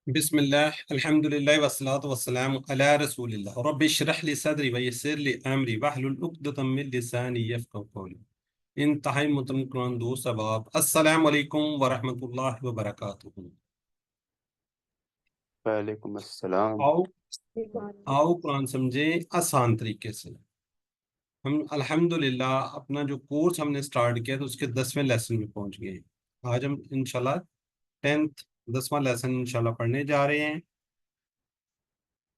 بسم الله الحمد لله والصلاة والسلام على رسول الله رب اشرح لي صدري ويسر لي أمري واحلل عقدة من لساني يفقهوا قولي انتہائی محترم قرآن دوست احباب، السلام علیکم ورحمۃ اللہ وبرکاتہ۔ وعلیکم السلام۔ آؤ آؤ قرآن سمجھیں آسان طریقے سے۔ ہم الحمدللہ اپنا جو کورس ہم نے سٹارٹ کیا تو اس کے 10ویں لیسن میں پہنچ گئے ہیں۔ آج ہم انشاءاللہ 10واں لیسن انشاءاللہ پڑھنے جا رہے ہیں،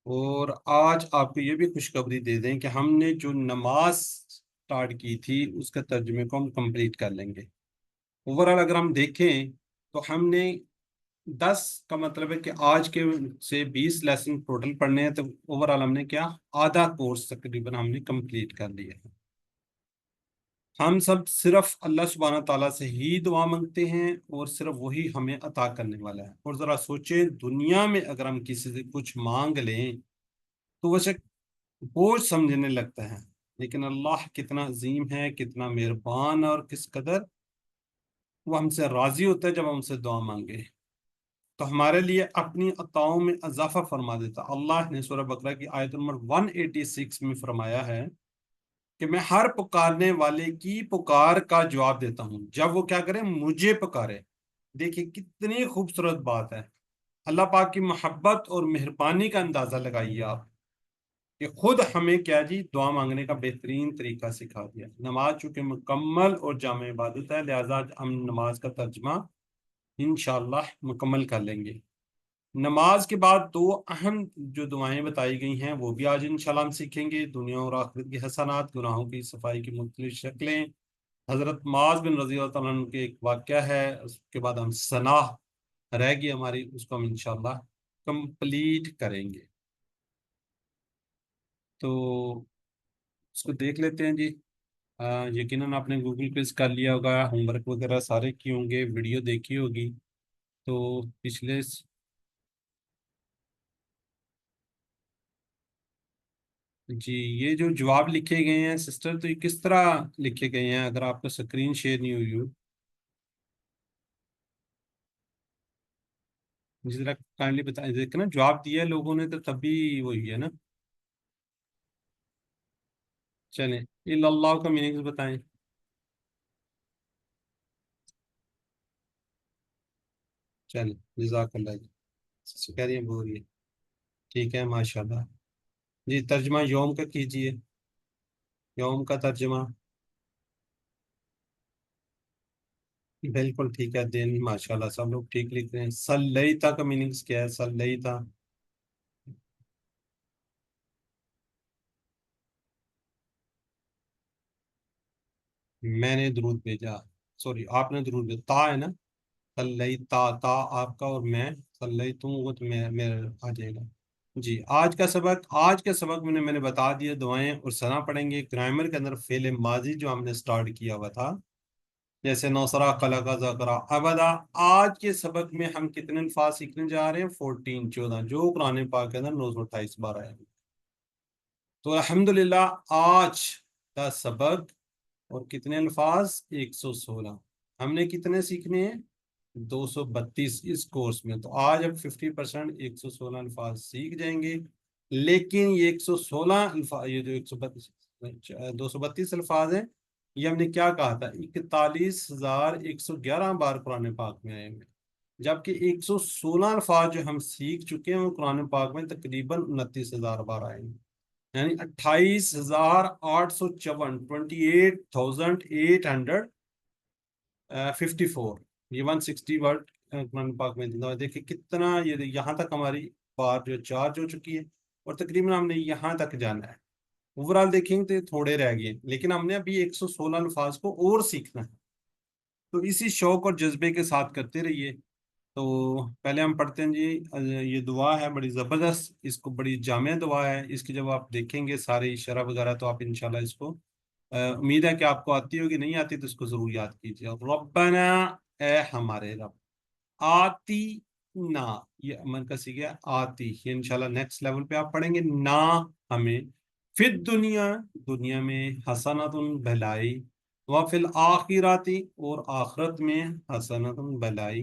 اور آج آپ کو یہ بھی خوشخبری دے دیں کہ ہم نے جو نماز سٹارٹ کی تھی اس کا ترجمے کو ہم کمپلیٹ کر لیں گے۔ اوورال اگر ہم دیکھیں تو ہم نے 10 کا مطلب ہے کہ آج کے سے 20 لیسن ٹوٹل پڑھنے ہیں، تو اوورال ہم نے کیا آدھا کورس تقریباً ہم نے کمپلیٹ کر لیا ہے۔ ہم سب صرف اللہ سبحانہ تعالیٰ سے ہی دعا مانگتے ہیں اور صرف وہی ہمیں عطا کرنے والا ہے۔ اور ذرا سوچیں، دنیا میں اگر ہم کسی سے کچھ مانگ لیں تو ویسے بوجھ سمجھنے لگتا ہے، لیکن اللہ کتنا عظیم ہے، کتنا مہربان، اور کس قدر وہ ہم سے راضی ہوتا ہے جب ہم سے دعا مانگے تو ہمارے لیے اپنی عطاؤں میں اضافہ فرما دیتا۔ اللہ نے سورہ بقرہ کی آیت نمبر 186 میں فرمایا ہے کہ میں ہر پکارنے والے کی پکار کا جواب دیتا ہوں جب وہ کیا کرے، مجھے پکارے۔ دیکھیں کتنی خوبصورت بات ہے۔ اللہ پاک کی محبت اور مہربانی کا اندازہ لگائیے آپ کہ خود ہمیں کیا جی دعا مانگنے کا بہترین طریقہ سکھا دیا۔ نماز چونکہ مکمل اور جامع عبادت ہے، لہذا ہم نماز کا ترجمہ انشاءاللہ مکمل کر لیں گے۔ نماز کے بعد 2 اہم جو دعائیں بتائی گئی ہیں وہ بھی آج انشاءاللہ ہم سیکھیں گے۔ دنیا اور آخرت کی حسنات، گناہوں کی صفائی کی مختلف شکلیں، حضرت معاذ بن رضی اللہ تعالیٰ عنہ کے ایک واقعہ ہے، اس کے بعد ہم ثنا رہ گئی ہماری، اس کو ہم انشاءاللہ کمپلیٹ کریں گے۔ تو اس کو دیکھ لیتے ہیں جی۔ یقیناً آپ نے گوگل پیز کر لیا ہوگا، ہوم ورک وغیرہ سارے کیے ہوں گے، ویڈیو دیکھی ہوگی۔ تو پچھلے جی یہ جو جواب لکھے گئے ہیں سسٹر، تو یہ کس طرح لکھے گئے ہیں؟ اگر آپ کو سکرین شیئر نہیں ہوئی ہو مجھے ذرا کائنڈلی بتائیں۔ دیکھنا جواب دیا ہے لوگوں نے تو تب بھی وہی ہے نا۔ چلیں اللہ کا میننگ بتائیں۔ چلیں جزاک اللہ جی، کہہ رہی ہیں بول رہی ہے، ٹھیک ہے ماشاءاللہ جی۔ ترجمہ یوم کا کیجئے، یوم کا ترجمہ۔ بالکل ٹھیک ہے، دن، ماشاءاللہ سب لوگ ٹھیک لکھ رہے ہیں۔ سلیتا کا میننگز کیا ہے؟ سلیتا، میں نے درود بھیجا، سوری آپ نے درود بھیجا، تا ہے نا، سلیتا، تا آپ کا اور میں سلیتوں، وہ تو میرا آ جائے گا جی۔ آج کا سبق میں نے بتا دیا، دعائیں اور ثنا پڑھیں گے۔ گرامر کے اندر فعل ماضی جو ہم نے سٹارٹ کیا ہوا تھا، جیسے نوسرا، قلقہ، ذکرہ، ابدا، آج کے سبق میں ہم کتنے الفاظ سیکھنے جا رہے ہیں؟ 14 جو قرآن پاک کے اندر 928 بار آئے ہیں۔ تو الحمدللہ آج کا سبق اور کتنے الفاظ؟ 116۔ ہم نے کتنے سیکھنے ہیں؟ 232 اس کورس میں۔ تو آج اب 50% 116 الفاظ سیکھ جائیں گے، لیکن یہ 116 الفاظ، یہ جو 232 الفاظ ہیں، یہ ہم نے کیا کہا تھا؟ 41,111 بار قرآن پاک میں آئے ہیں، جبکہ 116 الفاظ جو ہم سیکھ چکے ہیں وہ قرآن پاک میں تقریباً 29,000 بار آئے ہیں، یعنی 28,854، 28,854، یہ 160 ورڈ قرآن پاک میں دیکھیں کتنا، یہ یہاں تک ہماری بار جو چارج ہو چکی ہے، اور تقریباً ہم نے یہاں تک جانا ہے۔ اوورال دیکھیں گے تو تھوڑے رہ گئے، لیکن ہم نے ابھی 116 الفاظ کو اور سیکھنا ہے، تو اسی شوق اور جذبے کے ساتھ کرتے رہیے۔ تو پہلے ہم پڑھتے ہیں جی، یہ دعا ہے بڑی زبردست، اس کو بڑی جامع دعا ہے، اس کی جب آپ دیکھیں گے ساری شرح وغیرہ تو آپ انشاءاللہ اس کو، امید ہے کہ آپ کو آتی ہوگی، نہیں آتی تو اس کو ضرور یاد کیجیے۔ ربنا، اے ہمارے رب، آتی نا، یہ امر کا سیکھ ہے، آتی، یہ انشاءاللہ نیکسٹ لیول پہ آپ پڑھیں گے، نا ہمیں، فی دنیا، دنیا میں، حسنۃ بھلائی، وفی الآخرات، اور آخرت میں، حسنۃ بھلائی،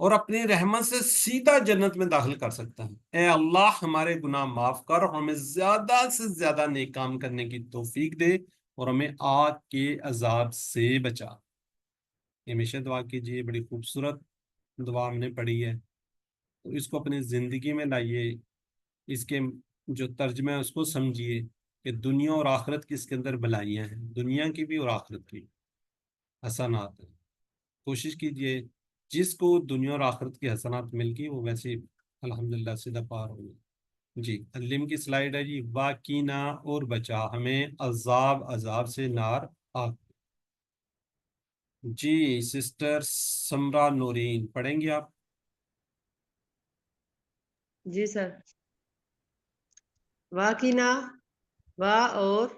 اور اپنی رحمت سے سیدھا جنت میں داخل کر سکتا ہے۔ اے اللہ ہمارے گناہ معاف کر اور ہمیں زیادہ سے زیادہ نیک کام کرنے کی توفیق دے اور ہمیں آگ کے عذاب سے بچا۔ یہ ہمیشہ دعا کیجیے، بڑی خوبصورت دعا ہم نے پڑھی ہے، تو اس کو اپنی زندگی میں لائیے، اس کے جو ترجمہ ہے اس کو سمجھیے کہ دنیا اور آخرت کی اس کے اندر بھلائیاں ہیں، دنیا کی بھی اور آخرت کی حسنات ہیں۔ کوشش کیجیے جس کو دنیا اور آخرت کی حسنات مل گئی وہ ویسے الحمدللہ سیدھا پار ہو گئی۔ جی علم کی سلائیڈ ہے جی، واقینا اور بچا ہمیں عذاب سے نار آگ۔ جی سسٹر سمرا نورین پڑھیں گے آپ؟ جی سر۔ واقینا، وا اور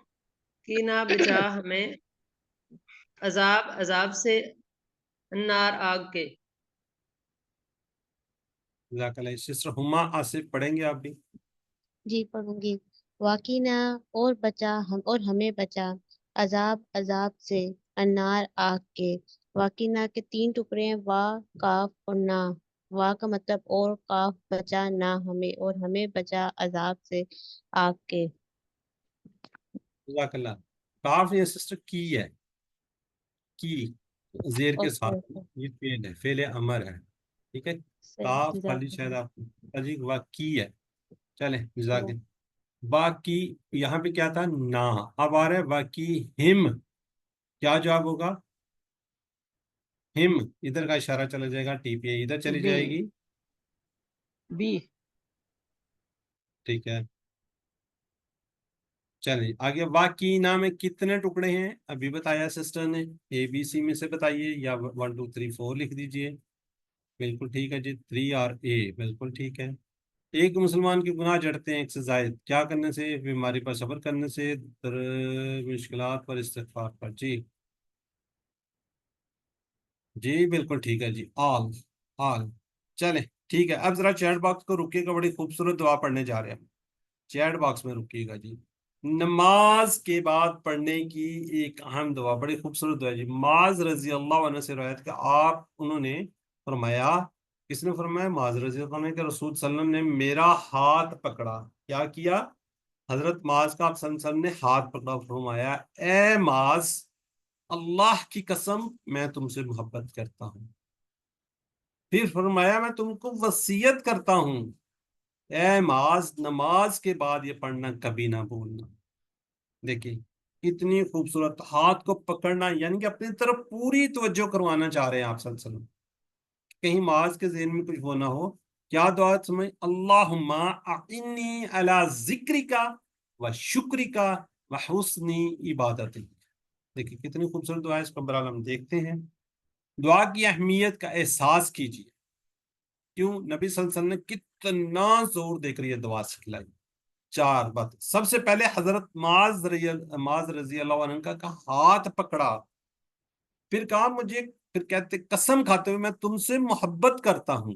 کینا بچا ہمیں عذاب سے، النار آگ کے۔ جزاک اللہ۔ سسٹر ہما آصف پڑھیں گے آپ بھی؟ جی پڑھوں گی۔ واقعنا اور بچا ہم اور ہمیں بچا عذاب سے، انار آگ کے۔ واقعنا کے 3 ٹکڑے ہیں، وا، کاف اور نا۔ وا کا مطلب اور، کاف بچا نہ ہمیں، اور ہمیں بچا عذاب سے آگ کے۔ جزاک اللہ۔ کاف یہ سسٹر کی ہے، کی زیر کے اوکے ساتھ، اوکے، یہ فعل ہے، فعل امر ہے، ٹھیک ہے۔ صحیح، کاف خالی جزاک شاید اللہ۔ آپ جی واقعی ہے، چلیں جزاک اللہ۔ باقی یہاں پہ کیا تھا؟ نا، اب آ رہا ہے واقعی ہم، کیا جواب ہوگا؟ ہم، ادھر کا اشارہ چلا جائے گا، ٹی پی آئی ادھر چلی جائے گی، بی۔ ٹھیک ہے۔ چلیں آگے، واقعینا میں کتنے ٹکڑے ہیں ابھی بتایا سسٹر نے، اے بی سی میں سے بتائیے، یا 1 2 3 4 لکھ دیجئے۔ بالکل ٹھیک ہے جی، 3 اور اے بالکل ٹھیک ہے۔ ایک مسلمان کے گناہ جڑتے ہیں ایک سے زائد، کیا کرنے سے؟ بیماری پر صبر کرنے سے، مشکلات پر استغفار پر۔ جی جی بالکل ٹھیک ہے جی، آل۔ چلیں ٹھیک ہے، اب ذرا چیٹ باکس کو رکیے گا، بڑی خوبصورت دعا پڑھنے جا رہے ہیں ہم، چیٹ باکس میں رکیے گا جی۔ نماز کے بعد پڑھنے کی ایک اہم دعا، بڑی خوبصورت دعا جی۔ معاذ رضی اللہ عنہ سے روایت کہ انہوں نے فرمایا، کس نے فرمایا؟ معاذ رضی اللہ عنہ کہ رسول صلی اللہ علیہ وسلم نے میرا ہاتھ پکڑا۔ کیا کیا؟ حضرت معاذ کا آپ صلی اللہ علیہ وسلم نے ہاتھ پکڑا، فرمایا اے معاذ، اللہ کی قسم میں تم سے محبت کرتا ہوں۔ پھر فرمایا میں تم کو وصیت کرتا ہوں، اے معاذ نماز کے بعد یہ پڑھنا کبھی نہ بھولنا۔ دیکھیں اتنی خوبصورت، ہاتھ کو پکڑنا یعنی کہ اپنی طرف پوری توجہ کروانا چاہ رہے ہیں آپ صلی اللہ علیہ وسلم، کہیں معاذ کے ذہن میں کچھ وہ نہ ہو۔ کیا دعا سمجھ؟ اللہم اعنی علی ذکرک و شکرک و حسن عبادتک۔ دیکھیں کتنی خوبصورت دعا ہے، اس کو برحال ہم دیکھتے ہیں۔ دعا کی اہمیت کا احساس کیجیے، کیوں نبی صلی اللہ علیہ وسلم نے کتنا زور دے کر یہ دعا سکھلائی۔ 4 بات، سب سے پہلے حضرت معاذ رضی اللہ عنہ کا ہاتھ پکڑا، پھر کہا پھر کہتے قسم کھاتے ہوئے میں تم سے محبت کرتا ہوں،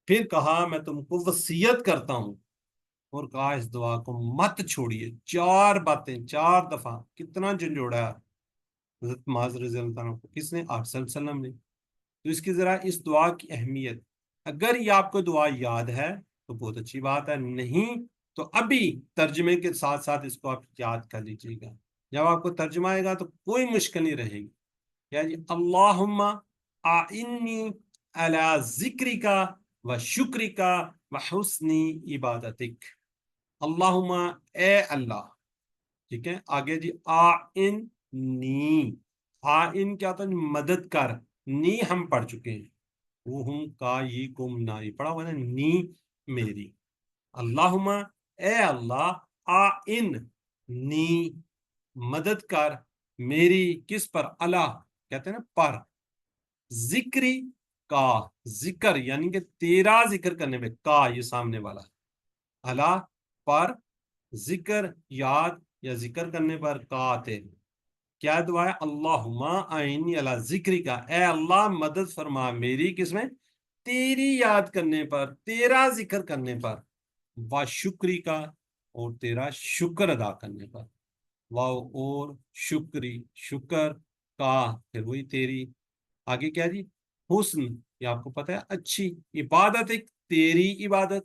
پھر کہا میں تم کو وصیت کرتا ہوں، اور کہا اس دعا کو مت چھوڑیے۔ 4 باتیں 4 دفعہ، کتنا جھنجھوڑا حضرت معاذ رضی اللہ عنہ کو، کس نے؟ آپ صلی اللہ علیہ وسلم نے۔ تو اس کی ذرا اس دعا کی اہمیت، اگر یہ آپ کو دعا یاد ہے تو بہت اچھی بات ہے، نہیں تو ابھی ترجمے کے ساتھ ساتھ اس کو آپ یاد کر لیجیے گا، جب آپ کو ترجمہ آئے گا تو کوئی مشکل نہیں رہے گی۔ کیا جی؟ اللہم اعنی علی ذکرک و شکرک و حسن عبادتک۔ اللہم اے اللہ، ٹھیک ہے۔ آگے جی اعنی، آئن کیا ہوتا ہے؟ مدد کر، نی ہم پڑھ چکے ہیں، وہ ہم کا یہ کم نائی پڑھا ہوا ہے، نی میری۔ اللہم اے اللہ، آئن نی مدد کر میری، کس پر؟ اللہ کہتے ہیں نا پر، ذکری کا، ذکر یعنی کہ تیرا ذکر کرنے میں، کا یہ سامنے والا، اللہ پر ذکر یاد یا ذکر کرنے پر، کا تیرے۔ کیا دعا ہے؟ اللہم اعنی علی ذکرک، اے اللہ مدد فرما میری، کس میں؟ تیری یاد کرنے پر، تیرا ذکر کرنے پر، و شکری کا، اور تیرا شکر ادا کرنے پر، واو اور شکری، شکر کا، پھر وہی تیری۔ آگے کیا جی؟ حسن یہ آپ کو پتہ ہے اچھی عبادت، ایک تیری عبادت،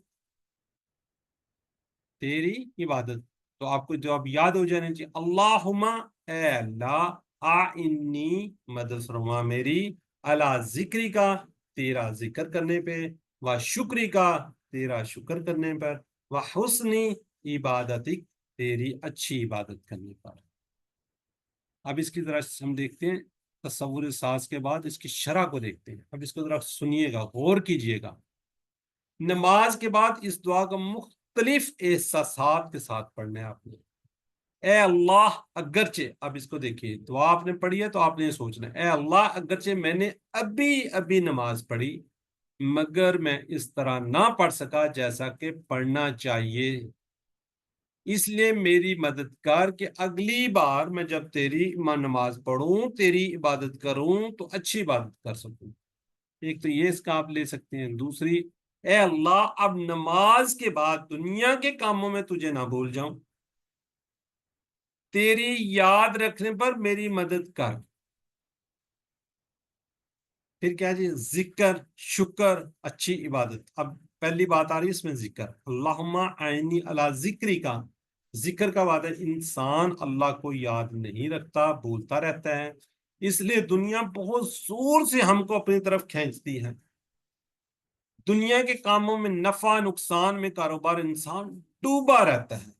تیری عبادت. تو آپ کو جواب یاد ہو جانا چاہیے، اللہم اے اللہ، آئنی مدد فرما میری، علی ذکری کا تیرا ذکر کرنے پہ، و شکری کا تیرا شکر کرنے پر، و حسنی عبادتک تیری اچھی عبادت کرنے پر. اب اس کی ذرا ہم دیکھتے ہیں تصور ساز کے بعد اس کی شرح کو دیکھتے ہیں. اب اس کو ذرا سنیے گا، غور کیجئے گا. نماز کے بعد اس دعا کو مختلف احساسات کے ساتھ پڑھنا ہے آپ نے. اے اللہ اگرچہ، اب اس کو دیکھیے، دعا آپ نے پڑھی ہے تو آپ نے یہ سوچنا ہے، اے اللہ اگرچہ میں نے ابھی نماز پڑھی مگر میں اس طرح نہ پڑھ سکا جیسا کہ پڑھنا چاہیے، اس لیے میری مدد کر کہ اگلی بار میں جب تیری نماز پڑھوں، تیری عبادت کروں تو اچھی عبادت کر سکوں. ایک تو یہ اس کا آپ لے سکتے ہیں. دوسری، اے اللہ اب نماز کے بعد دنیا کے کاموں میں تجھے نہ بھول جاؤں، تیری یاد رکھنے پر میری مدد کر. پھر کیا جی؟ ذکر، شکر، اچھی عبادت. اب پہلی بات آ رہی ہے اس میں ذکر. اللہم اعنی علی ذکری کا، ذکر کا وعدہ، انسان اللہ کو یاد نہیں رکھتا، بھولتا رہتا ہے، اس لیے دنیا بہت زور سے ہم کو اپنی طرف کھینچتی ہے. دنیا کے کاموں میں، نفع نقصان میں، کاروبار، انسان ڈوبا رہتا ہے.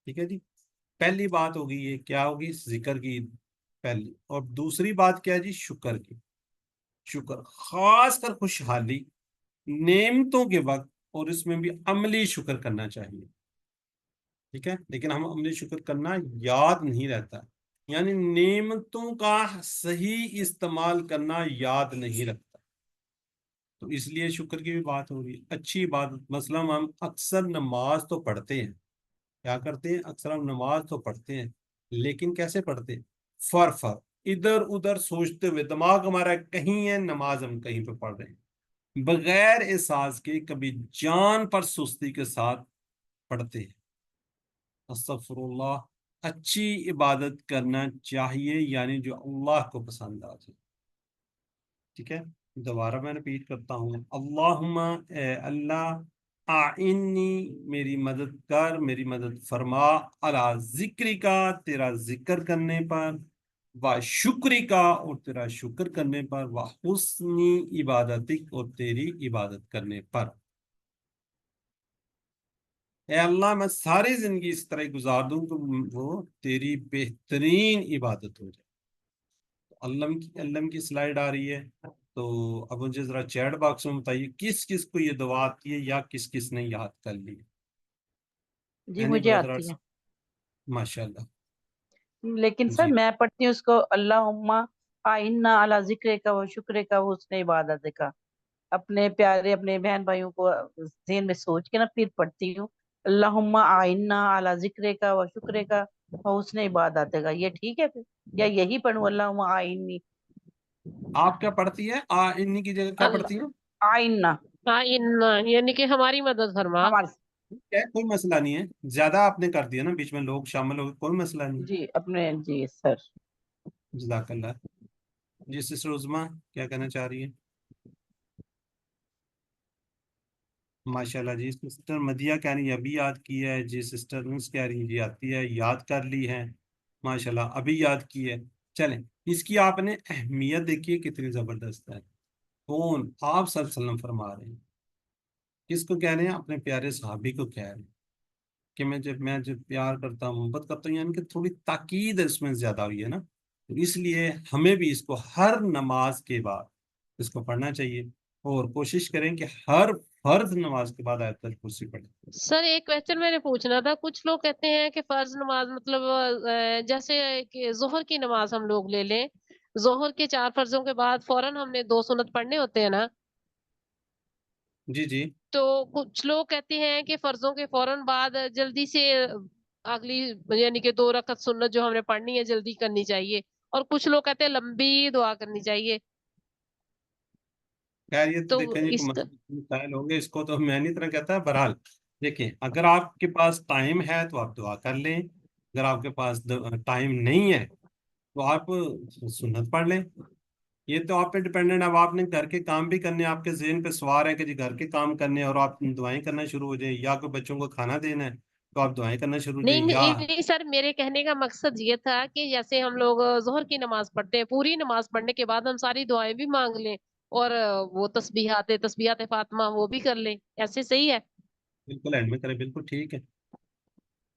ٹھیک ہے جی، پہلی بات ہوگی یہ، کیا ہوگی؟ ذکر کی پہلی. اور دوسری بات کیا جی؟ شکر کی. شکر خاص کر خوشحالی، نعمتوں کے وقت، اور اس میں بھی عملی شکر کرنا چاہیے. ٹھیک ہے، لیکن ہم عملی شکر کرنا یاد نہیں رہتا، یعنی نعمتوں کا صحیح استعمال کرنا یاد نہیں رکھتا. تو اس لیے شکر کی بھی بات ہو رہی ہے. اچھی عبادت، مثلا ہم اکثر نماز تو پڑھتے ہیں، کیا کرتے ہیں؟ اکثر ہم نماز تو پڑھتے ہیں لیکن کیسے پڑھتے ہیں؟ فر ادھر ادھر سوچتے ہوئے، دماغ ہمارا کہیں ہے، نماز ہم کہیں پہ پڑھ رہے ہیں، بغیر احساس کے، کبھی جان پر سستی کے ساتھ پڑھتے ہیں. استغفر اللہ. اچھی عبادت کرنا چاہیے، یعنی جو اللہ کو پسند آ جائے. ٹھیک ہے، دوبارہ میں رپیٹ کرتا ہوں، اللہم اے اللہ، آئنی میری مدد کر، میری مدد فرما، علی ذکری کا تیرا ذکر کرنے پر، و شکری کا اور تیرا شکر کرنے پر، و حسنی عبادتک اور تیری عبادت کرنے پر. اے اللہ میں ساری زندگی اس طرح گزار دوں کہ وہ تیری بہترین عبادت ہو جائے. علم کی سلائیڈ آ رہی ہے، تو اب مجھے ذرا چیٹ باکس میں بتائیے کس کس کو یہ دعا آتی ہے یا کس کس نے یاد کر لی. جی مجھے آتی ہے، ماشاء اللہ. لیکن سر جی میں پڑھتی ہوں اس کو، اللہم آئنا علی ذکر کا و شکر کا و حسن عبادت کا. اپنے پیارے اپنے بہن بھائیوں کو ذہن میں سوچ کے نا پھر پڑھتی ہوں، اللہم آئنا علی ذکر کا و شکر کا و حسن عبادت کا. یہ ٹھیک ہے پھر، یا یہی پڑھوں اللہم آئنی؟ آپ کیا پڑھتی ہے؟ انی کی جگہ کیا پڑھتی ہیں؟ آئنا، یعنی کہ ہماری مدد فرما. ہمارے، کوئی مسئلہ نہیں ہے، زیادہ آپ نے کر دیا نا، بیچ میں لوگ شامل ہو گئے، کوئی مسئلہ نہیں. جی اپنے، جی سر. جزاک اللہ. جی سسٹر عظما کیا کہنا چاہ رہی ہے؟ ماشاءاللہ. جی سسٹر مدیہ کہہ رہی ہے ابھی یاد کی ہے. جی سسٹر نس کہہ رہی ہے جی آتی ہے، یاد کر لی ہے. ماشاءاللہ ابھی یاد کی ہے. چلیں، اس کی آپ نے اہمیت دیکھیے کتنی زبردست ہے. کون؟ آپ صلی اللہ علیہ وسلم فرما رہے ہیں. کس کو کہہ رہے ہیں؟ اپنے پیارے صحابی کو کہہ رہے ہیں کہ میں جب پیار کرتا ہوں، محبت کرتا ہوں، یعنی کہ تھوڑی تاکید اس میں زیادہ ہوئی ہے نا. تو اس لیے ہمیں بھی اس کو ہر نماز کے بعد اس کو پڑھنا چاہیے، اور کوشش کریں کہ ہر فرض نماز کے بعد آیت الکرسی پڑھیں. سر ایک کویسچن میں نے پوچھنا تھا، کچھ لوگ کہتے ہیں کہ فرض نماز مطلب جیسے کہ ظہر کی نماز ہم لوگ لے لیں، ظہر کے 4 فرضوں کے بعد فوراً ہم نے 2 سنت پڑھنے ہوتے ہیں نا. جی جی. تو کچھ لوگ کہتے ہیں کہ فرضوں کے فوراً بعد جلدی سے اگلی یعنی کہ 2 رکعت سنت جو ہم نے پڑھنی ہے جلدی کرنی چاہیے، اور کچھ لوگ کہتے ہیں لمبی دعا کرنی چاہیے. خیر یہ تو تو دیکھیں جی اس مسائل ہوں گے، اس کو تو میں نہیں طرح کہتا ہے. بہرحال دیکھیں، اگر آپ کے پاس ٹائم ہے تو آپ دعا کر لیں، اگر آپ کے پاس ٹائم نہیں ہے تو آپ سنت پڑھ لیں. یہ تو آپ پہ ڈپینڈنٹ ہے. اب آپ نے گھر کے کام بھی کرنے ہیں, آپ کے ذہن پہ سوار ہے کہ جی گھر کے کام کرنے ہیں اور آپ دعائیں کرنا شروع ہو جائیں, یا کوئی بچوں کو کھانا دینا ہے تو آپ دعائیں کرنا شروع ہو نہیں جائیں, یا نہیں سر, میرے کہنے کا مقصد یہ تھا کہ جیسے ہم لوگ ظہر کی نماز پڑھتے ہیں, پوری نماز پڑھنے کے بعد ہم ساری دعائیں بھی مانگ لیں, اور وہ تسبیحات فاطمہ وہ بھی کر لیں, ایسے صحیح ہے؟ بالکل اینڈ میں کریں, بالکل ٹھیک ہے.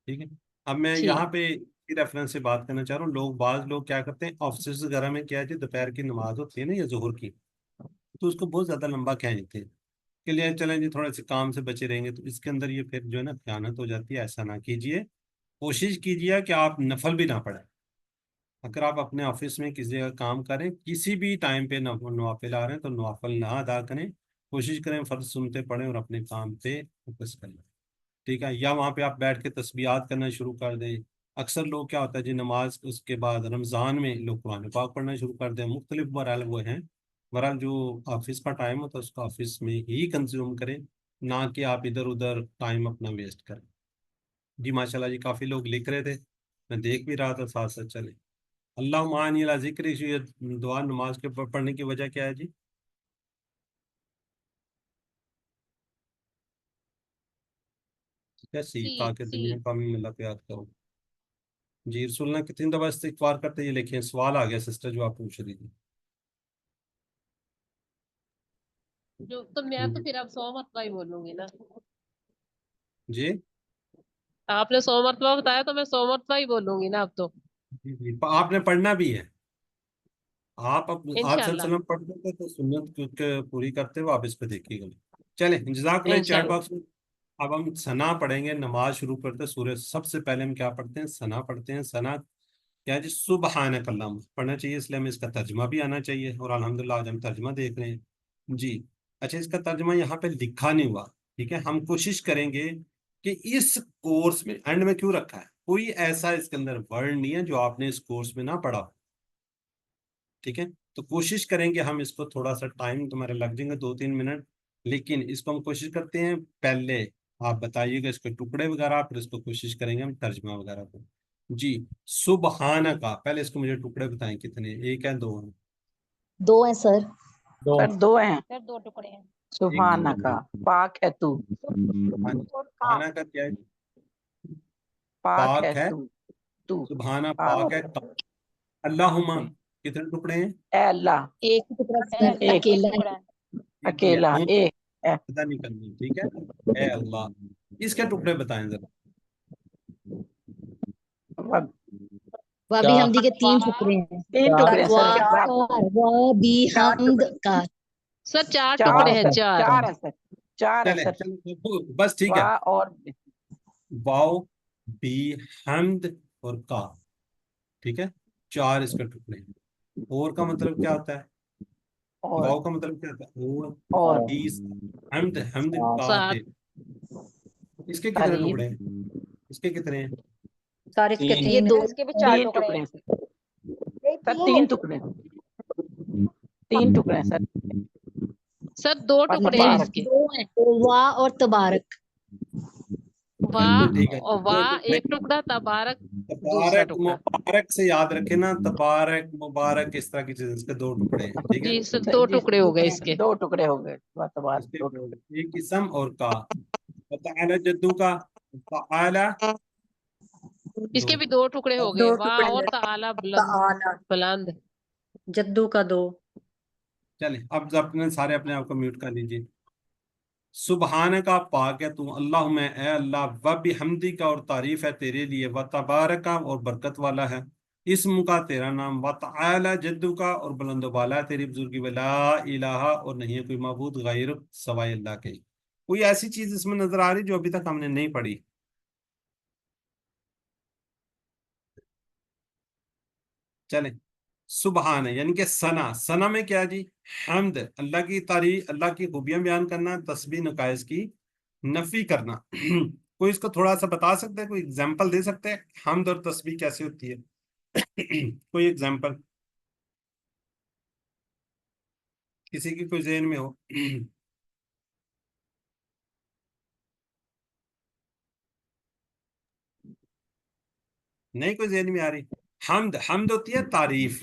ٹھیک ہے. اب میں ٹھیک. یہاں پہ ریفرنس سے بات کرنا چاہ رہا ہوں. بعض لوگ کیا کرتے ہیں آفسز وغیرہ میں, کیا ہے جی دوپہر کی نماز ہوتی ہے نا یا ظہر کی, تو اس کو بہت زیادہ لمبا کھینچتے ہیں کہ لیے چلیں جی تھوڑے سے کام سے بچے رہیں گے, تو اس کے اندر یہ پھر جو ہے نا خیانت ہو جاتی ہے. ایسا نہ کیجئے, کوشش کیجئے کہ آپ نفل بھی نہ پڑھیں. اگر آپ اپنے آفس میں کسی جگہ کام کریں, کسی بھی ٹائم پہ نوافل آ رہے ہیں تو نوافل نہ ادا کریں, کوشش کریں فرض سنتے پڑھیں اور اپنے کام پہ فوکس کریں. ٹھیک ہے. یا وہاں پہ آپ بیٹھ کے تسبیحات کرنا شروع کر دیں. اکثر لوگ کیا ہوتا ہے جی نماز اس کے بعد رمضان میں لوگ قرآن پاک پڑھنا شروع کر دیں. مختلف بہرحال وہ ہیں, بہرحال جو آفس کا ٹائم ہوتا ہے اس کو آفس میں ہی کنزیوم کریں, نہ کہ آپ ادھر ادھر ٹائم اپنا ویسٹ کریں. جی ماشاء اللہ جی, کافی لوگ لکھ رہے تھے, میں دیکھ بھی رہا تھا ساتھ ساتھ. چلے اللہ معانی علی ذکر, یہ دعا نماز کے پڑھنے کی وجہ کیا ہے جی؟ کیسی تاکہ دنیا کا بھی ملا پیار کرو. جی رسول اللہ کتنی دفعہ استغفار کرتے, یہ لکھیں. سوال آ گیا سسٹر جو آپ پوچھ رہی تھی. جو تو میں تو پھر اب 100 مرتبہ ہی بولوں گی نا. جی آپ نے 100 مرتبہ بتایا تو میں 100 مرتبہ ہی بولوں گی نا اب تو. جی جی, آپ نے پڑھنا بھی ہے. آپ آپ صلی اللہ علیہ انشاءاللہ وسلم پڑھتے تھے تو سنت پوری کرتے ہوئے آپ اس پہ دیکھیے گا. چلیں جزاک اللہ. چیٹ انشاءاللہ. باکس میں اب ہم ثنا پڑھیں گے. نماز شروع کرتے سورہ سب سے پہلے ہم کیا پڑھتے ہیں؟ ثنا پڑھتے ہیں. ثنا کیا جی؟ سبحانک اللہم پڑھنا چاہیے, اس لیے ہمیں اس کا ترجمہ بھی آنا چاہیے, اور الحمدللہ آج ہم ترجمہ دیکھ رہے ہیں. جی اچھا, اس کا ترجمہ یہاں پہ لکھا نہیں ہوا. ٹھیک ہے, ہم کوشش کریں گے کہ اس کورس میں اینڈ میں کیوں رکھا ہے, کوئی ایسا اس کے اندر ورڈ نہیں ہے جو آپ نے اس کورس میں نہ پڑھا ہو. ٹھیک ہے, تو کوشش کریں گے ہم اس کو, تھوڑا سا ٹائم تمہارے لگ جائیں گے 2-3 منٹ, لیکن اس کو ہم کوشش کرتے ہیں پہلے آپ بتائیے گا اس کے ٹکڑے وغیرہ, پھر اس کو کوشش کریں گے ہم ترجمہ وغیرہ کو. جی سبحان کا, پہلے اس کو مجھے ٹکڑے بتائیں کتنے, 1 ہے 2 ہیں؟ 2 ہیں سر. سر 2 ہیں. سر 2 ٹکڑے ہیں. سبحانہ کا, پاک ہے تو, سبحانہ کا کیا ہے؟ پاک ہے پاک ہے. تو سبحانہ پاک پاک ہے. اللہم کتنے ٹکڑے ہیں؟ اے اللہ, ایک ہی ٹکڑا سر, ایک اکیلا ہے. ٹکڑا ہے. اکیلا ایک ہے. پتہ نہیں کرنی. ٹھیک ہے, اے اللہ. اس کے ٹکڑے بتائیں ذرا. وابی حمدی کے 3 ٹکڑے ہیں. 3 ٹکڑے ہیں سر. وابی 4 حمد ٹکڑے. کا. سر 4 4 ٹکڑے ہے ہیں, سر. 4. 4 ہے سر. 4 ہے چلیں سر. چلیں بس ٹھیک ہے. وا اور واو بی حمد اور کا. ٹھیک ہے, 4 اس کے ٹکڑے ہیں. اور کا مطلب کیا ہوتا ہے؟ اور واو کا مطلب کیا ہوتا ہے؟ اور بیس. حمد حمد کا 7. ہے. اس کے کتنے تعریف. ٹکڑے ہیں؟ اس کے کتنے ہیں؟ سارے اس کے 3 یہ 3 دو ہیں. اس کے بھی 4 3 ٹکڑے ٹکڑے ہیں. ہیں سر. سر 3 ٹکڑے. 3 ٹکڑے ہیں سر. سر 2 اور ٹکڑے ہیں اس مبارک. کے. 2 ہیں, وا اور تبارک. بالکل ٹھیک ہے. واہ ایک ٹکڑا, تبارک دوسرا تبارک ٹکڑا. مبارک سے یاد رکھے نا, تبارک مبارک اس طرح کی چیز, اس کے 2 ٹکڑے ہیں. ٹھیک ہے, جی سر 2 ٹکڑے ہو گئے اس کے. 2 ٹکڑے ہو گئے. اس کے ایک اسم اور کا. تعالی جدو کا, تعالی اس کے بھی 2 ٹکڑے ہو گئے, 2 واہ ٹکڑے اور ہیں. تعالی بلند. تعالی بلند. جدو کا 2. چلیں اب اپنے سارے اپنے آپ کو میوٹ کر لیجیے. سبحان کا پاک ہے تو, اللہم اے اللہ, و بحمدی کا اور تعریف ہے تیرے لیے, و تبارک کا اور برکت والا ہے, اسم کا تیرا نام, و تعالی جدو کا اور بلند و بالا ہے تیری بزرگی, ولا الہ اور نہیں ہے کوئی معبود غیر سوائے اللہ کے. کوئی ایسی چیز اس میں نظر آ رہی جو ابھی تک ہم نے نہیں پڑھی؟ چلیں سبحان یعنی کہ ثنا. ثنا میں کیا جی؟ حمد, اللہ کی تعریف, اللہ کی خوبیاں بیان کرنا, تسبیح نقائص کی نفی کرنا. کوئی اس کو تھوڑا سا بتا سکتا ہے, کوئی اگزامپل دے سکتے ہیں حمد اور تسبیح کیسے ہوتی ہے؟ کوئی اگزامپل کسی کی کوئی ذہن میں ہو؟ نہیں کوئی ذہن میں آ رہی؟ حمد ہوتی ہے تعریف.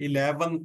11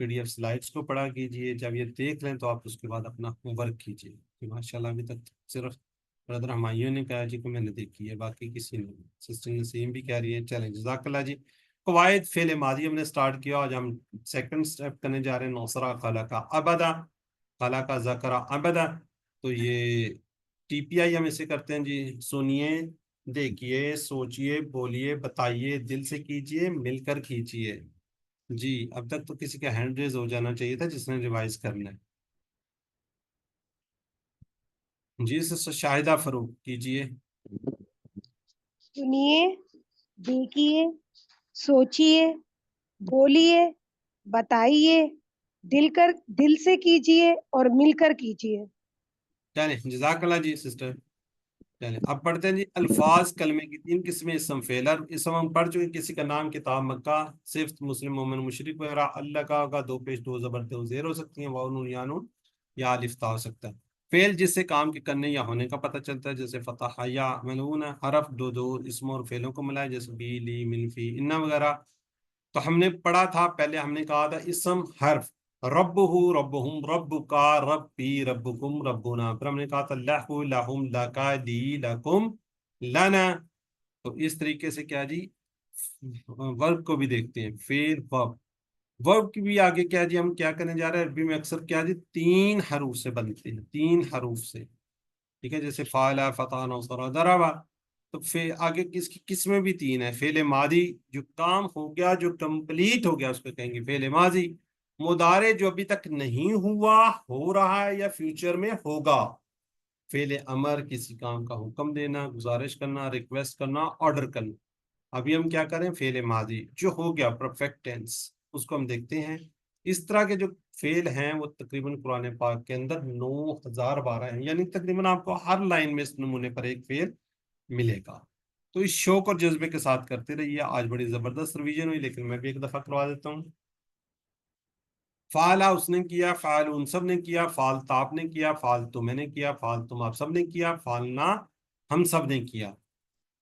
PDF سلائڈس کو پڑھا کیجئے. جب یہ دیکھ لیں تو آپ اس کے بعد اپنا ہوم ورک کیجئے. کہ ماشاءاللہ ابھی تک صرف برادر ہمایوں نے کہا جی کہ میں نے دیکھی ہے, باقی کسی نے. سسٹر نسیم بھی کہہ رہی ہے. چلیں جزاک اللہ جی. قواعد فعل ماضی ہم نے سٹارٹ کیا. آج ہم سیکنڈ سٹیپ کرنے جا رہے ہیں. نصرہ خلقہ ابدا, خلقہ ذکرہ ابدا. تو یہ TPI ہم اسے کرتے ہیں جی. سنیے, دیکھیے, سوچئے, بولیے, بتائیے, دل سے کیجئے, مل کر کھینچیے. جی اب تک تو کسی کا ہینڈ ریز ہو جانا چاہیے تھا جس نے ریوائز کرنا ہے. جی سسٹر شاہدہ فروخ کیجئے. سنیے, دیکھیے, سوچیے, بولیے, بتائیے, دل سے کیجیے اور مل کر کیجیے. چلیں جزاک اللہ جی سسٹر. چلیں اب پڑھتے ہیں جی. الفاظ کلمے کی 3 قسمیں. اسم فعل. اسم ہم پڑھ چکے. کسی کا نام, کتاب, مکہ, صفت, مسلم, مومن, مشرک وغیرہ. اللہ کا ہوگا 2 پیش 2 زبر 2 زیر ہو سکتی ہیں. واو نون یا نون یا الف تا ہو سکتا ہے. فعل جس سے کام کے کرنے یا ہونے کا پتہ چلتا ہے, جیسے فتح یا ملعون. حرف 2 اسم اور فعلوں کو ملائے, جیسے بی, لی, من, فی, انا وغیرہ. تو ہم نے پڑھا تھا پہلے, ہم نے کہا تھا اسم حرف. رب ہو, ربہم, رب کا, ربی, ربکم, ربنا. پھر ہم نے کہا تھا لہو, لہم, لکا, لی, لکم, لنا. تو اس طریقے سے کیا جی ورب کو بھی دیکھتے ہیں. فعل ورب. ورب کی بھی آگے کیا جی ہم کیا کرنے جا رہے ہیں. عربی میں اکثر کیا جی 3 حروف سے بنتے ہیں. 3 حروف سے, ٹھیک ہے. جیسے فعل, فتح, نصر, ضرب. تو آگے کس کی قسمیں بھی 3 ہیں. فعل ماضی جو کام ہو گیا, جو کمپلیٹ ہو گیا, اس کو کہیں گے فعل ماضی. مضارع جو ابھی تک نہیں ہوا, ہو رہا ہے یا فیوچر میں ہوگا. فعل امر کسی کام کا حکم دینا, گزارش کرنا, ریکویسٹ کرنا, آرڈر کرنا. ابھی ہم کیا کریں, فعل ماضی جو ہو گیا پرفیکٹ ٹینس, اس کو ہم دیکھتے ہیں. اس طرح کے جو فعل ہیں وہ تقریباً قرآن پاک کے اندر 9012 ہیں. یعنی تقریباً آپ کو ہر لائن میں اس نمونے پر ایک فعل ملے گا. تو اس شوق اور جذبے کے ساتھ کرتے رہیے. آج بڑی زبردست ریویژن ہوئی, لیکن میں بھی ایک دفعہ کروا دیتا ہوں. فعلا اس نے کیا, فعل ان سب نے کیا, فعلتا آپ نے کیا, فعلتم میں نے کیا, فعلتم آپ سب نے کیا, فعلنا ہم سب نے کیا.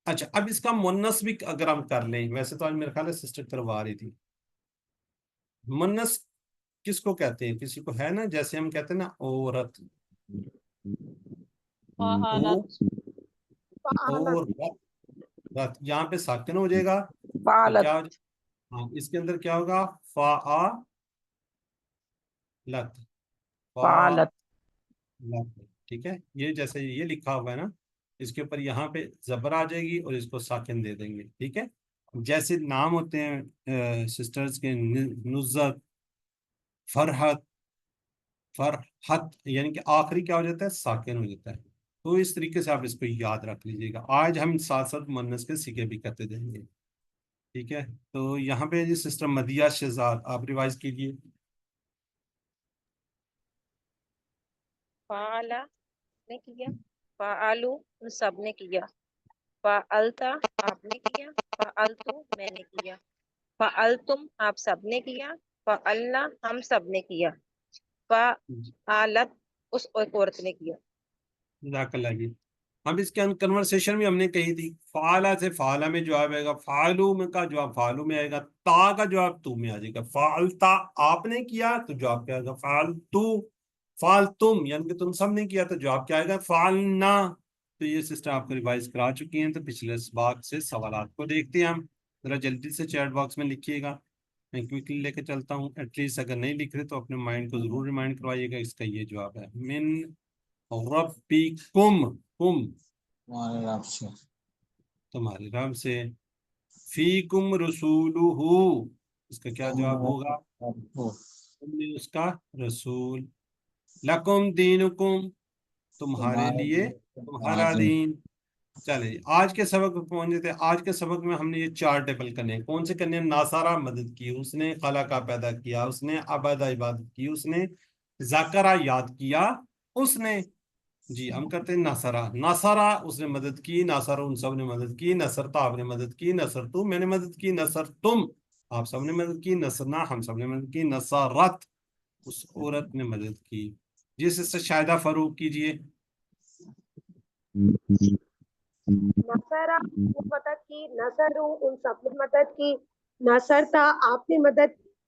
اچھا اب اس کا مونس بھی اگر ہم کر لیں, ویسے تو آج میرے خیال ہے سسٹر کروا رہی تھی. مونس کس کو کہتے ہیں, کسی کو ہے نا, جیسے ہم کہتے ہیں نا عورت, رت, یہاں پہ ساکن ہو جائے گا تو فعلت. کیا ہو جائے, ہاں اس کے اندر کیا ہوگا, فعلت, فعلت. ٹھیک ہے. یہ جیسے یہ لکھا ہوا ہے نا, اس کے اوپر یہاں پہ زبر آ جائے گی اور اس کو ساکن دے دیں گے. ٹھیک ہے. جیسے نام ہوتے ہیں سسٹرز کے, نزت, فرحت, فرحت, یعنی کہ آخری کیا ہو جاتا ہے, ساکن ہو جاتا ہے. تو اس طریقے سے آپ اس کو یاد رکھ لیجئے گا. آج ہم ساتھ ساتھ مؤنث کے سیغے بھی کرتے جائیں گے. ٹھیک ہے. تو یہاں پہ جی سسٹر مدیہ شہزاد آپ ریوائز کیجئے. فعلا نے کیا, فعلو ان سب نے کیا, فعلتا آپ نے کیا, فعلتو میں نے کیا, فعلتم آپ سب نے کیا, فعلنا ہم سب نے کیا, فعلت اس ایک عورت نے کیا. جزاک اللہ جی. اب اس کے کنورسیشن میں ہم نے کہی تھی, فعلا سے فعلا میں جواب آئے گا, فعلو میں کا جواب فعلو میں آئے گا, تا کا جواب تو میں آ جائے گا. فعلتا آپ نے کیا تو جواب کیا آئے گا فعلتو, فعلتم یعنی کہ تم سب نے کیا تو جواب کیا آئے گا فعلنا. تو یہ سسٹر آپ کو ریوائز کرا چکی ہیں. تو پچھلے باکس سے سوالات کو دیکھتے ہیں ہم. ذرا جلدی سے چیٹ باکس میں لکھیے گا, میں کوئکلی لے کے چلتا ہوں. ایٹ لیسٹ اگر نہیں لکھ رہے تو اپنے مائنڈ کو ضرور ریمائنڈ کروائیے گا. اس کا یہ جواب ہے من ربکم, کم ہمارے رب سے, تمہارے رب سے. فیکم رسولہ, اس کا کیا جواب ہوگا, تم نے اس کا رسول. لکم دینکم, تمہارے لیے تمہارا دین. چلیں آج کے سبق پہ پہنچ جاتے ہیں. آج کے سبق میں ہم نے یہ 4 ٹیبل کرنے ہیں. کون سے کرنے ہیں؟ ناصارہ مدد کی, اس نے خلقہ پیدا کیا, اس نے عبادہ عبادت کی, اس نے ذاکرہ یاد کیا, اس نے جی ہم کرتے ہیں نصرہ, نصرہ اس نے مدد کی, نصر ان سب نے مدد کی, نصرتا آپ نے مدد کی, نصر تو میں نے مدد کی, نصر تم آپ سب نے مدد کی, نصرنا ہم سب نے مدد کی, نصرت اس عورت نے مدد کی. جس سے شاہدہ فروغ کیجئے. نصرہ مدد کی, نصرو ان سب نے مدد کی, نصرتا آپ نے مدد کی,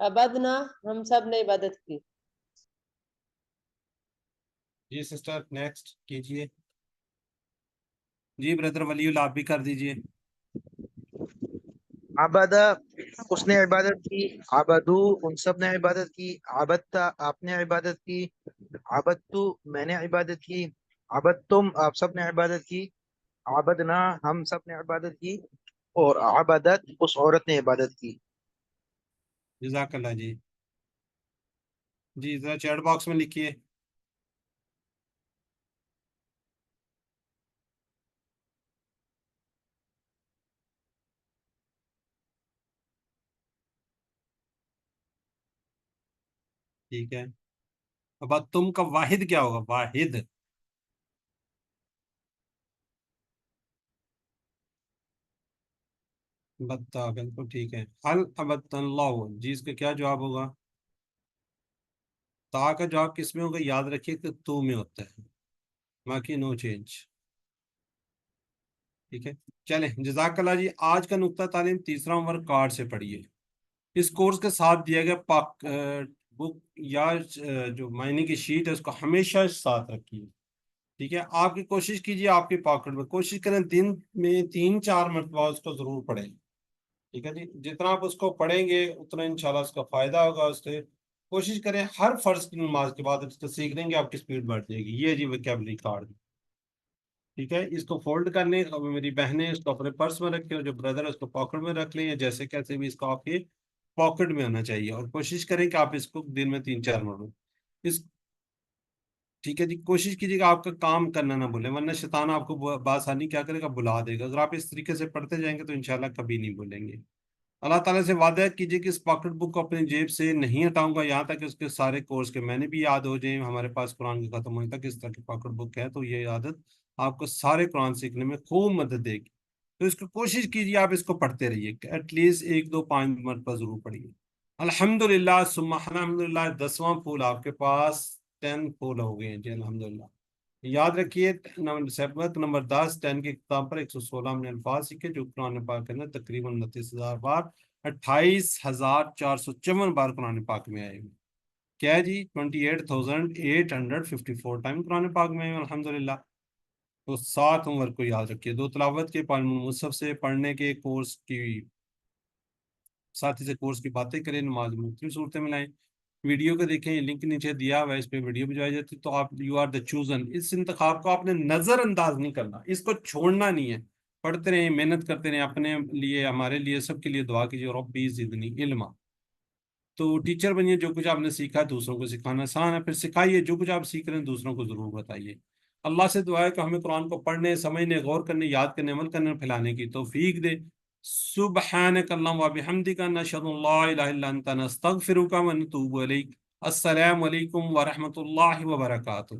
عبدنا ہم سب نے عبادت کی. جی سسٹر نیکسٹ کیجئے. جی بردر ولی اللہ آپ بھی کر دیجئے. عبادہ اس نے عبادت کی، عبدو ان سب نے عبادت کی، عبدتا آپ نے عبادت کی، عبدتو میں نے عبادت کی، عبدتم آپ سب نے عبادت کی، عبدنا ہم سب نے عبادت کی، اور عبادت اس عورت نے عبادت کی. جزاک اللہ جی. جی ذرا چیٹ باکس میں لکھیے. ٹھیک ہے. اب تم کا واحد کیا ہوگا؟ واحد. بتا بالکل ٹھیک ہے. حل ابت اللہ جی اس کا کیا جواب ہوگا؟ تا کا جواب کس میں ہوگا؟ یاد رکھیے کہ تو میں ہوتا ہے، باقی نو چینج. ٹھیک ہے چلیں. جزاک اللہ جی. آج کا نقطہ تعلیم تیسرا عمر کارڈ سے پڑھیے. اس کورس کے ساتھ دیا گیا بک یا جو معنی کی شیٹ ہے اس کو ہمیشہ ساتھ رکھیے. ٹھیک ہے. آپ کی کوشش کیجیے آپ کی پاکٹ میں کوشش کریں دن میں 3-4 مرتبہ اس کو ضرور پڑھیں. ٹھیک ہے جی. جتنا آپ اس کو پڑھیں گے اتنا انشاءاللہ اس کا فائدہ ہوگا. اس سے کوشش کریں ہر فرض کی نماز کے بعد اس کو سیکھ لیں گے آپ کی سپیڈ بڑھ جائے گی. یہ جی ویکیبلری کارڈ. ٹھیک ہے. اس کو فولڈ کر لیں. میری بہنیں اس کو اپنے پرس میں رکھیں اور جو بردر ہے اس کو پاکٹ میں رکھ لیں، یا جیسے کیسے بھی اس کو آپ کے پاکٹ میں ہونا چاہیے. اور کوشش کریں کہ آپ اس کو دن میں 3-4 مرتبہ اس. ٹھیک ہے جی. کوشش کیجیے کہ آپ کا کام کرنا نہ بھولیں، ورنہ شیطان آپ کو بآسانی کیا کرے گا؟ بلا دے گا. اگر آپ اس طریقے سے پڑھتے جائیں گے تو انشاءاللہ کبھی نہیں بھولیں گے. اللہ تعالیٰ سے وعدہ کیجیے کہ اس پاکٹ بک کو اپنی جیب سے نہیں ہٹاؤں گا یہاں تک کہ اس کے سارے کورس کے میں نے بھی یاد ہو جائیں. ہمارے پاس قرآن کے ختم ہونے تک اس طرح کی پاکٹ بک ہے تو یہ عادت آپ کو سارے قرآن سیکھنے میں خوب مدد دے گی. تو اس کو کوشش کیجیے آپ اس کو پڑھتے رہیے، ایٹ لیسٹ 1-2-5 مرتبہ ضرور پڑھیے. الحمدللہ ثم الحمدللہ 10واں پھول آپ کے پاس 10 پھول ہو گئے ہیں جی الحمدللہ. یاد رکھیے سبق نمبر 10 10 کی کتاب پر 116 ہم نے الفاظ سیکھے جو قرآن پاک کے اندر تقریباً 29,000 بار 28,454 بار قرآن پاک میں آئے ہوئے. کیا جی 28,854 ٹائم قرآن پاک میں آئے ہوئے الحمدللہ. تو 7 عمر کو یاد رکھیے. 2 تلاوت کے مصحف سے پڑھنے کے کورس کی ساتھی سے کورس کی باتیں کریں، نماز میں مختلف صورتیں ملائیں. ویڈیو کو دیکھیں، لنک نیچے دیا ہوا ہے، اس پہ ویڈیو بھجوائی جاتی تو آپ یو آر دا چوزن. اس انتخاب کو آپ نے نظر انداز نہیں کرنا، اس کو چھوڑنا نہیں ہے. پڑھتے رہیں، محنت کرتے رہیں، اپنے لیے ہمارے لیے سب کے لیے دعا کیجیے ربی زدنی علما. تو ٹیچر بنیے. جو کچھ آپ نے سیکھا دوسروں کو سکھانا آسان ہے، پھر سکھائیے. جو کچھ آپ سیکھ رہے ہیں دوسروں کو ضرور بتائیے. اللہ سے دعا ہے کہ ہمیں قرآن کو پڑھنے، سمجھنے، غور کرنے، یاد کرنے، عمل کرنے، پھیلانے کی توفیق دے. سبحانک اللہم و بحمدک نشہد ان لا الہ الا انت نستغفرک و نتوب الیک. السلام علیکم ورحمۃ اللہ وبرکاتہ.